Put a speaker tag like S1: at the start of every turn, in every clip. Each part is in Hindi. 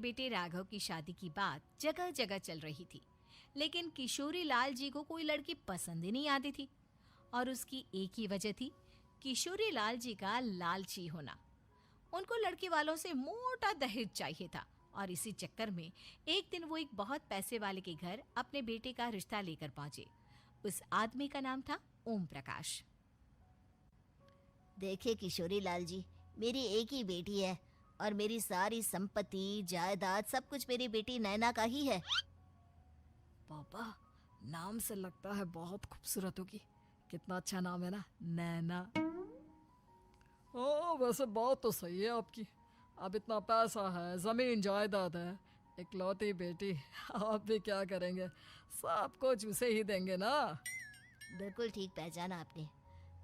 S1: बेटे राघव की शादी की बात जगह जगह चल रही थी, लेकिन किशोरी लाल जी को कोई लड़की पसंद ही नहीं आती थी। और उसकी एक ही वजह थी, किशोरी लाल जी का लालची होना। उनको लड़की वालों से मोटा दहेज चाहिए था और इसी चक्कर में एक दिन वो एक बहुत पैसे वाले के घर अपने बेटे का रिश्ता लेकर पहुंचे। उस आदमी का नाम था ओम प्रकाश।
S2: देखिए किशोरी लाल जी, मेरी एक ही बेटी है और मेरी सारी संपत्ति जायदाद सब कुछ मेरी बेटी नैना का ही है।
S3: पापा, नाम से लगता है बहुत खूबसूरत होगी। कितना अच्छा नाम है ना, नैना। ओ, वैसे बात तो सही है आपकी। अब इतना पैसा है, जमीन जायदाद है, इकलौती बेटी, आप भी क्या करेंगे? सब कुछ उसे ही देंगे ना।
S2: बिल्कुल ठीक पहचाना आपने।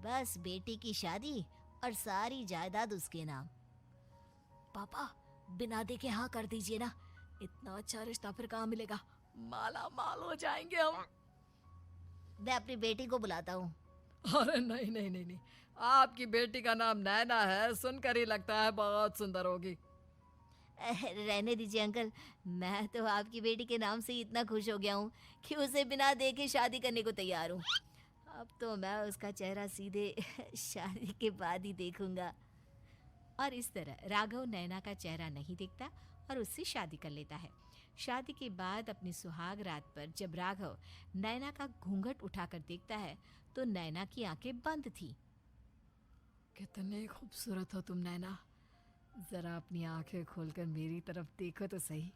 S2: बस बेटी की शादी और सारी जायदाद उसके नाम।
S3: पापा, बिना देखे हाँ कर दीजिए ना। इतना अच्छा रिश्ता फिर कहाँ मिलेगा? माला माल हो जाएंगे हम।
S2: मैं अपनी बेटी को बुलाता हूँ।
S3: अरे नहीं नहीं नहीं नहीं, आपकी बेटी का नाम नैना है, सुनकर ही लगता है बहुत सुंदर होगी।
S2: रहने दीजिए अंकल, मैं तो आपकी बेटी के नाम से ही इतना खुश हो गया हूँ कि उसे बिना देखे शादी करने को तैयार हूँ। अब तो मैं उसका चेहरा सीधे शादी के बाद ही देखूंगा।
S1: और इस तरह राघव नैना का चेहरा नहीं देखता और उससे शादी कर लेता है। शादी के बाद अपनी सुहाग रात पर जब राघव नैना का घूंघट उठाकर देखता है तो नैना की आंखें बंद थी।
S3: कितने खूबसूरत हो तुम नैना, जरा अपनी आंखें खोलकर मेरी तरफ देखो तो सही।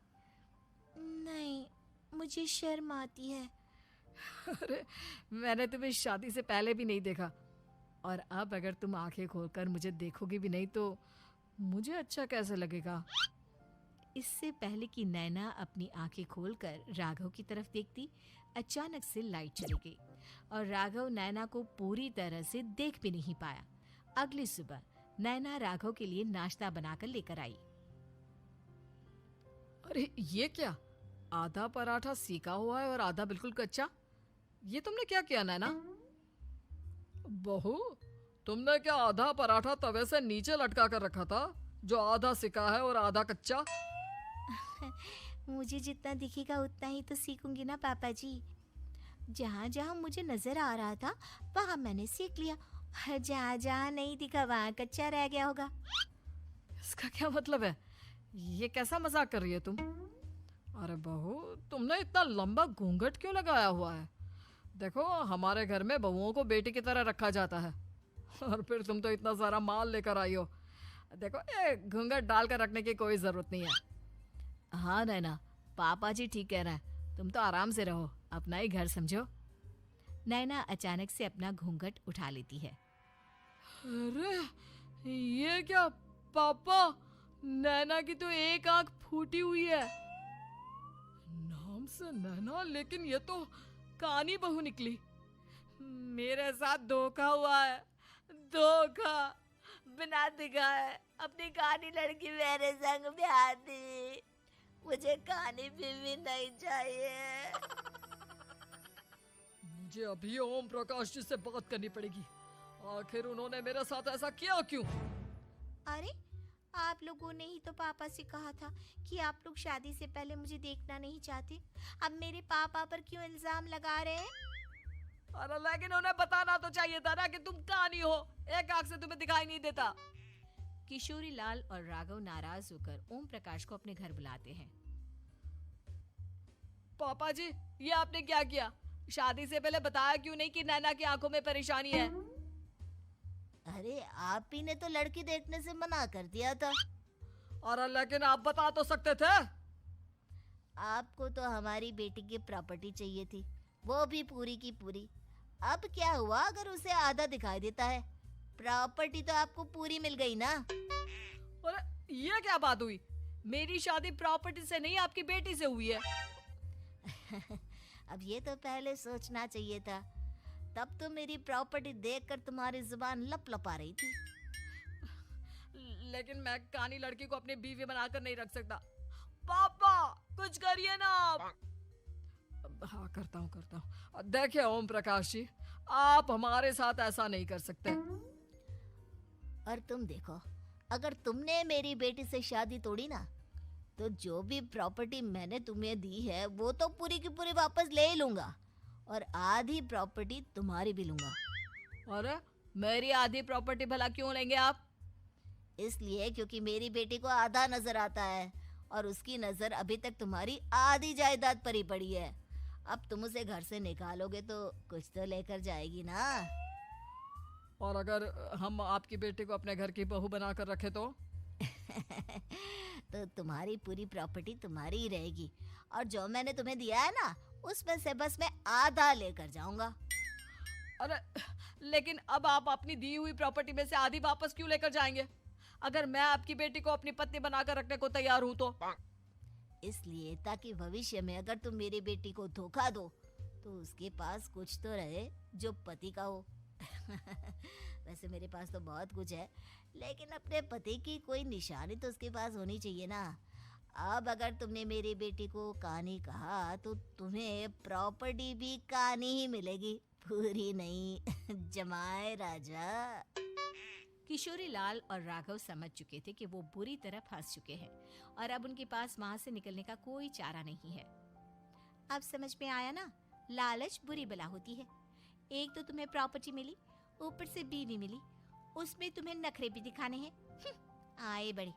S2: नहीं, मुझे शर्म आती है।
S3: अरे, मैंने तुम्हें शादी से पहले भी नहीं देखा, और अब अगर तुम आंखें खोलकर मुझे देखोगी भी नहीं तो मुझे अच्छा कैसे लगेगा?
S1: इससे पहले कि नैना अपनी आंखें खोलकर राघव की तरफ देखती, अचानक से लाइट चली गई और राघव नैना को पूरी तरह से देख भी नहीं पाया। अगली सुबह नैना राघव के लिए नाश्ता बनाकर लेकर आई।
S3: अरे ये क्या, आधा पराठा सेका हुआ है और आधा बिल्कुल कच्चा। ये तुमने क्या किया नैना? बहू, तुमने क्या आधा पराठा तवे से नीचे लटका कर रखा था, जो आधा सिका है और आधा कच्चा?
S2: मुझे जितना दिखेगा उतना ही तो सीखूंगी ना पापा जी। जहाँ जहाँ मुझे नजर आ रहा था वहाँ मैंने सीख लिया, जहाँ जहाँ नहीं दिखा वहाँ कच्चा रह गया होगा।
S3: इसका क्या मतलब है? ये कैसा मजाक कर रही है तुम? अरे बहू, तुमने इतना लंबा घूंघट क्यों लगाया हुआ है? देखो, हमारे घर में बहुओं को बेटी की तरह रखा जाता है, और फिर तुम तो इतना सारा माल लेकर आई हो। देखो, ये घूंघट डालकर रखने की कोई जरूरत नहीं है।
S1: हाँ नैना, पापा जी ठीक कह रहे हैं, तुम तो आराम से रहो, अपना ही घर समझो। नैना अचानक से अपना घूंघट उठा लेती है।
S3: अरे ये क्या पापा, नैना की तो एक आंख फूटी हुई है। नाम से नैना, लेकिन ये तो कानी बहू निकली। मेरे साथ धोखा हुआ है, धोखा।
S2: बिना दिखाए अपनी कहानी लड़की मेरे संग ब्याह दी। मुझे कहानी भी नहीं चाहिए।
S3: मुझे अभी ओम प्रकाश जी से बात करनी पड़ेगी। आखिर उन्होंने मेरे साथ ऐसा किया क्यों?
S2: अरे, आप लोगों ने ही तो पापा से कहा था कि आप लोग शादी से पहले मुझे देखना नहीं चाहते। अब मेरे पापा पर क्यों इल्जाम लगा रहे हैं?
S3: अरे लेकिन उन्हें बताना तो चाहिए था ना कि तुम कहानी हो, एक आंख से तुम्हें दिखाई नहीं देता।
S1: किशोरी लाल और राघव नाराज होकर ओम प्रकाश को अपने घर बुलाते हैं।
S3: पापा जी, ये आपने क्या किया? शादी से पहले बताया क्यों नहीं कि नैना की आंखों में परेशानी है?
S2: अरे, आप ही ने तो लड़की देखने से मना कर दिया था।
S3: और लेकिन आप बता तो सकते थे।
S2: आपको तो हमारी बेटी की प्रॉपर्टी चाहिए थी, वो भी पूरी की पूरी। अब क्या हुआ अगर उसे आधा दिखाई देता है? प्रॉपर्टी तो आपको पूरी मिल गई ना।
S3: अरे ये क्या बात हुई? मेरी शादी प्रॉपर्टी से नहीं, आपकी बेटी से हुई है।
S2: अब ये तो पहले सोचना चाहिए था, तब तो मेरी प्रॉपर्टी देखकर तुम्हारी जुबान लप लपा रही थी।
S3: लेकिन मैं कानी लड़की को अपनी बीवी बनाकर नहीं रख सकता। पापा, कुछ करिए ना आप। हाँ, करता हूँ। देखिए ओम प्रकाश जी, आप हमारे साथ ऐसा नहीं कर सकते।
S2: और तुम देखो, अगर तुमने मेरी बेटी से शादी तोड़ी ना तो जो भी प्रॉपर्टी मैंने तुम्हें दी है वो तो पूरी की पूरी वापस ले ही लूंगा और आधी प्रॉपर्टी तुम्हारी भी लूंगा।
S3: अरे मेरी आधी प्रॉपर्टी भला क्यों लेंगे आप?
S2: इसलिए क्योंकि मेरी बेटी को आधा नजर आता है और उसकी नजर अभी तक तुम्हारी आधी जायदाद पर ही पड़ी है। अब तुम उसे घर से निकालोगे तो कुछ तो लेकर जाएगी ना।
S3: और अगर हम आपकी बेटी को अपने घर की बहू बनाकर रखे तो?
S2: तो तुम्हारी पूरी प्रॉपर्टी तुम्हारी ही रहेगी और जो मैंने तुम्हें दिया है ना उसमें से बस मैं आधा लेकर जाऊंगा।
S3: अरे लेकिन अब आप अपनी दी हुई प्रॉपर्टी में से आधी वापस क्यों लेकर जाएंगे? अगर मैं आपकी बेटी को अपनी पत्नी बनाकर रखने को तैयार हूं तो?
S2: इसलिए ताकि भविष्य में अगर तुम मेरी बेटी को धोखा दो तो उसके पास कुछ तो रहे जो पति का हो। वैसे मेरे पास तो बहुत कुछ है लेकिन अपने पति की कोई निशानी तो उसके पास होनी चाहिए ना। अब अगर तुमने मेरी बेटी को कानी कहा तो तुम्हें प्रॉपर्टी भी कानी ही मिलेगी, पूरी नहीं। जमाए राजा।
S1: किशोरी लाल और राघव समझ चुके थे कि वो बुरी तरह फंस चुके हैं और अब उनके पास वहां से निकलने का कोई चारा नहीं है। अब समझ में आया ना, लालच बुरी बला होती है। एक तो तुम्हें प्रॉपर्टी मिली, ऊपर से बीवी मिली, उसमें तुम्हें नखरे भी दिखाने हैं। आए बड़े।